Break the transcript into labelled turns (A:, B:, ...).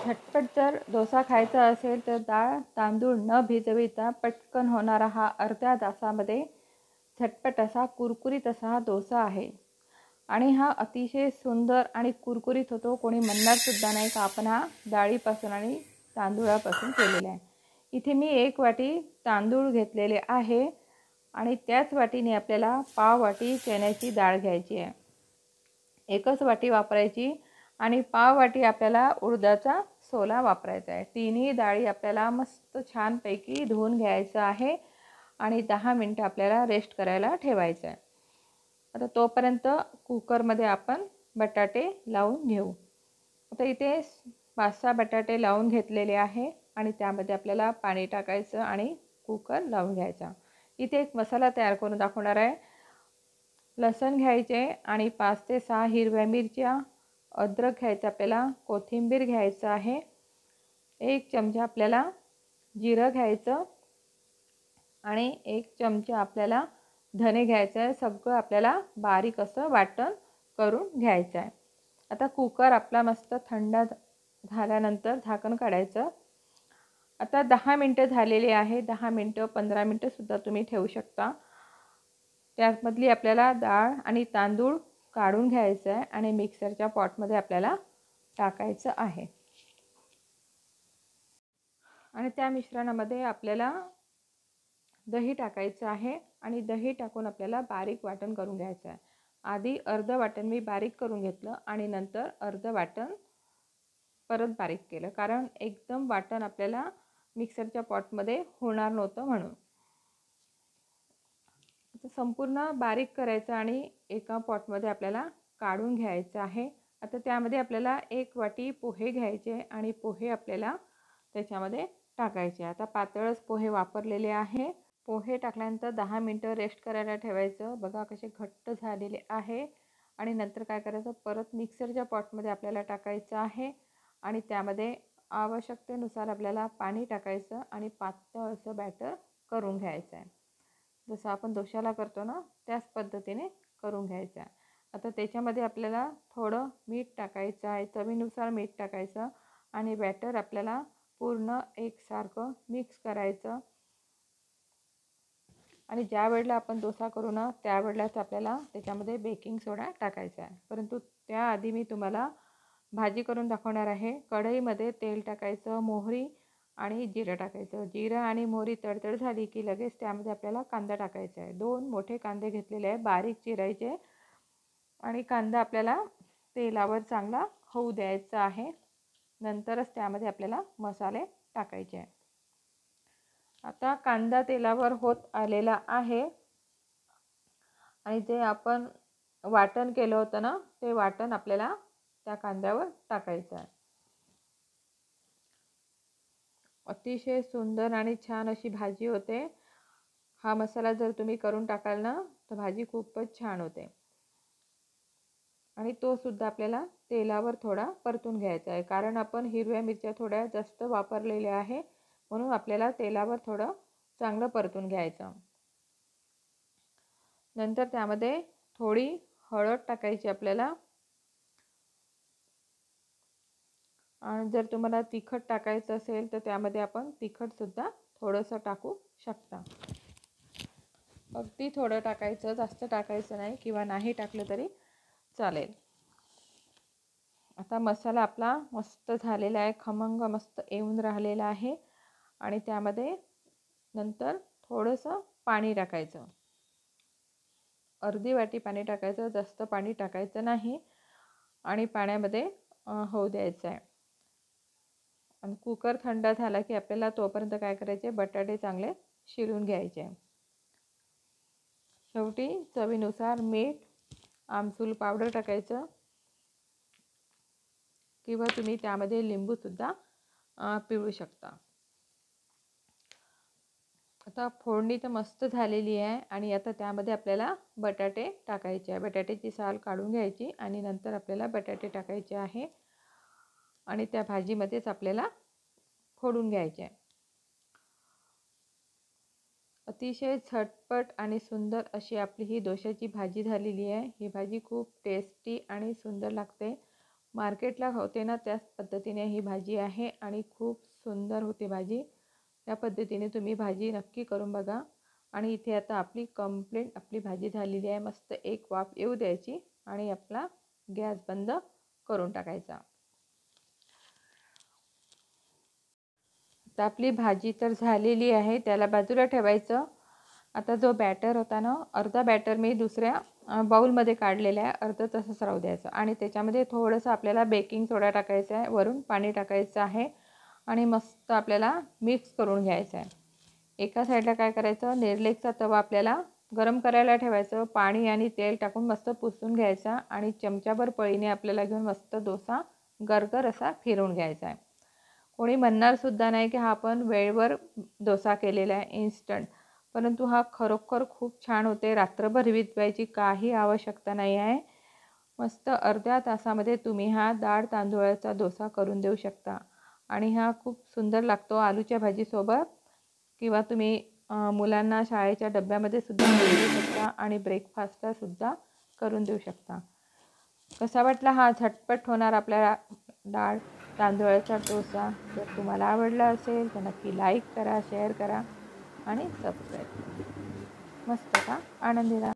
A: झटपट जर डोसा खायचा असेल तर डाळ तांदूळ न भिजविता पटकन होणारा हा अर्ध्या तासामध्ये झटपट असा कुरकुरीत असा हा डोसा आहे आणि हा अतिशय सुंदर आणि कुरकुरीत होतो। कोणी म्हणणार सुद्धा नाही का आपण हा डाळीपासून आणि तांदूळापासून केलेला आहे। इथे मी 1 वाटी तांदूळ घेतलेले आहे आणि त्याच वाटीने आपल्याला पाव वाटी चण्याची डाळ घ्यायची आहे। एकच वाटी वापरायची आणि पाव वाटी आपल्याला उडदाचा सोला वापरायचा आहे। तिन्ही डाळी आपल्याला मस्त छानपैकी धुवून घ्यायचं आहे आणि 10 मिनिटं आपल्याला रेस्ट करायला ठेवायचं आहे। आता तोपर्यंत कुकरमध्ये आपण बटाटे लावून घेऊ। आता इथे 5-6 बटाटे लावून घेतलेले आहे आणि त्यामध्ये आपल्याला पाणी टाकायचं आणि कुकर लावून घ्यायचा। इथे एक मसाला तयार करून दाखवणार आहे। लसूण घ्यायचे आणि 5 ते 6 हिरव्या मिरच्या, अद्रक घ्यायचं आपल्याला, कोथिंबीर घ्यायचं आहे, 1 चमचा आपल्याला जिरं घ्यायचं आणि 1 चमचा आपल्याला धने घ्यायचं आहे। सगळं आपल्याला बारीक असं वाटण करून घ्यायचं आहे। आता कुकर आपला मस्त थंड झाल्यानंतर झाकण काढायचं। आता 10 मिनिटं झालेली आहे। 10 मिनिटं 15 मिनिटं सुद्धा तुम्ही ठेवू शकता। त्यामधली आपल्याला डाळ आणि तांदूळ काढून घ्यायचं आहे आणि मिक्सरच्या पॉटमध्ये आपल्याला टाकायचं आहे आणि त्या मिश्रणामध्ये आपल्याला दही टाकायचं आहे आणि दही टाकून आपल्याला बारीक वाटण करून घ्यायचं आहे। आधी अर्ध वाटण मी बारीक करून घेतलं आणि नंतर अर्ध वाटण परत बारीक केलं, कारण एकदम वाटण आपल्याला मिक्सरच्या पॉटमध्ये होणार नव्हतं म्हणून। संपूर्ण बारीक करायचं आणि एका पॉटमध्ये आपल्याला काढून घ्यायचं आहे। आता त्यामध्ये आपल्याला 1 वाटी पोहे घ्यायचे आणि पोहे आपल्याला त्याच्यामध्ये टाकायचे। आता पातळच पोहे वापरलेले आहे। पोहे टाकल्यानंतर 10 मिनिटं रेस्ट करायला ठेवायचं। बघा कसे घट्ट झालेले आहे आणि नंतर काय करायचं, परत मिक्सरच्या पॉटमध्ये आपल्याला टाकायचं आहे आणि त्यामध्ये आवश्यकतेनुसार आपल्याला पाणी टाकायचं आणि पातळ असं बॅटर करून घ्यायचं आहे। जसं आपण डोशाला करतो ना त्याच पद्धतीने करून घ्यायचं आहे। आता त्याच्यामध्ये आपल्याला थोडं मीठ टाकायचं आहे, चवीनुसार मीठ टाकायचं आणि बॅटर आपल्याला पूर्ण एकसारखं मिक्स करायचं आणि ज्या वेळेला आपण डोसा करू ना त्यावेळेलाच आपल्याला त्याच्यामध्ये बेकिंग सोडा टाकायचा आहे। परंतु त्याआधी मी तुम्हाला भाजी करून दाखवणार आहे। कढईमध्ये तेल टाकायचं, मोहरी आणि जिरं टाकायचं। जिरं आणि मोहरी तडतड झाली की लगेच त्यामध्ये आपल्याला कांदा टाकायचा आहे। 2 मोठे कांदे घेतलेले आहे, बारीक चिरायचे आणि कांदा आपल्याला तेलावर चांगला होऊ द्यायचा आहे। नंतरच त्यामध्ये आपल्याला मसाले टाकायचे आहे। आता कांदा तेलावर होत आलेला आहे आणि जे आपण वाटण केलं होतं ना ते वाटण आपल्याला त्या कांद्यावर टाकायचं आहे। अतिशय सुंदर आणि छान अशी भाजी होते। हा मसाला जर तुम्ही करून टाकाल ना तर भाजी खूपच छान होते आणि तो सुद्धा आपल्याला तेलावर थोडा परतून घ्यायचा आहे, कारण आपण हिरव्या मिरच्या थोड्या जास्त वापरलेल्या आहे म्हणून आपल्याला तेलावर थोडं चांगलं परतून घ्यायचं। नंतर त्यामध्ये थोडी हळद टाकायची आपल्याला आणि जर तुम्हाला तिखट टाकायचं असेल तर त्यामध्ये आपण तिखट सुद्धा थोडंसं टाकू शकता। अगदी थोडं टाकायचं, जास्त टाकायचं नाही किंवा नाही टाकलं तरी चालेल। आता मसाला आपला मस्त झालेला आहे, खमंग मस्त येऊन राहिलेला आहे आणि त्यामध्ये नंतर थोडंसं पाणी टाकायचं। अर्धी वाटी पाणी टाकायचं, जास्त पाणी टाकायचं नाही आणि पाण्यामध्ये होऊ द्यायचं आहे। आणि कुकर थंड झाला की आपल्याला तोपर्यंत काय करायचे, बटाटे चांगले शिरून घ्यायचे। शेवटी चवीनुसार मीठ, आमचूर पावडर टाकायचं किंवा तुम्ही त्यामध्ये लिंबू सुद्धा पिळू शकता। आता फोडणी तर मस्त झालेली आहे आणि आता त्यामध्ये आपल्याला बटाटे टाकायचे आहे। बटाट्याची साल काढून घ्यायची आणि नंतर आपल्याला बटाटे टाकायचे आहे आणि त्या भाजीमध्येच आपल्याला फोडून घ्यायचे आहे। अतिशय झटपट आणि सुंदर अशी आपली ही डोशाची भाजी झालेली आहे। ही भाजी खूप टेस्टी आणि सुंदर लागते। मार्केटला होते ना त्याच पद्धतीने ही भाजी आहे आणि खूप सुंदर होते भाजी. त्या पद्धतीने तुम्ही भाजी नक्की करून बघा. आणि इथे आता आपली भाजी झालेली आहे. मस्त एक वाफ येऊ द्यायची आणि आपला गॅस बंद करून टाकायचा. आता आपली भाजी तर झालेली आहे, त्याला बाजूला ठेवायचं. आता जो बॅटर होता ना, अर्धा बॅटर मी दुसऱ्या बाउलमध्ये काढलेला आहे, अर्ध तसंच राहू द्यायचं. आणि त्याच्यामध्ये थोडंसं आपल्याला बेकिंग सोडा टाकायचा आहे, वरून पाणी टाकायचं आहे आणि मस्त आपल्याला मिक्स करून घ्यायचं आहे. एका साईडला काय करायचं, नेरलेकचा तवा आपल्याला गरम करायला ठेवायचं. पाणी आणि तेल टाकून मस्त पुसून घ्यायचा आणि चमच्याभर पळीने आपल्याला घेऊन मस्त डोसा गरगर असा फिरवून घ्यायचा आहे. कोणी म्हणणार सुद्धा नाही की हा आपण वेळेवर डोसा केलेला आहे इन्स्टंट, परंतु हा खरोखर खूप छान होते. रात्रभर भिजवायची काही आवश्यकता नाही आहे. मस्त अर्ध्या तासामध्ये तुम्ही हा डाळ तांदूळाचा डोसा करून देऊ शकता आणि हा खूप सुंदर लागतो आलूच्या भाजीसोबत. किंवा तुम्ही मुलांना शाळेच्या डब्यामध्ये सुद्धा करून देऊ शकता आणि ब्रेकफास्टला सुद्धा करून देऊ शकता. कसा वाटला हा झटपट होणार आपल्या डाळ तांदूळाचा डोसा? जर तुम्हाला आवडला असेल तर नक्की लाईक करा, शेअर करा आणि सबस्क्राईब करा. मस्त का आनंदी राहा.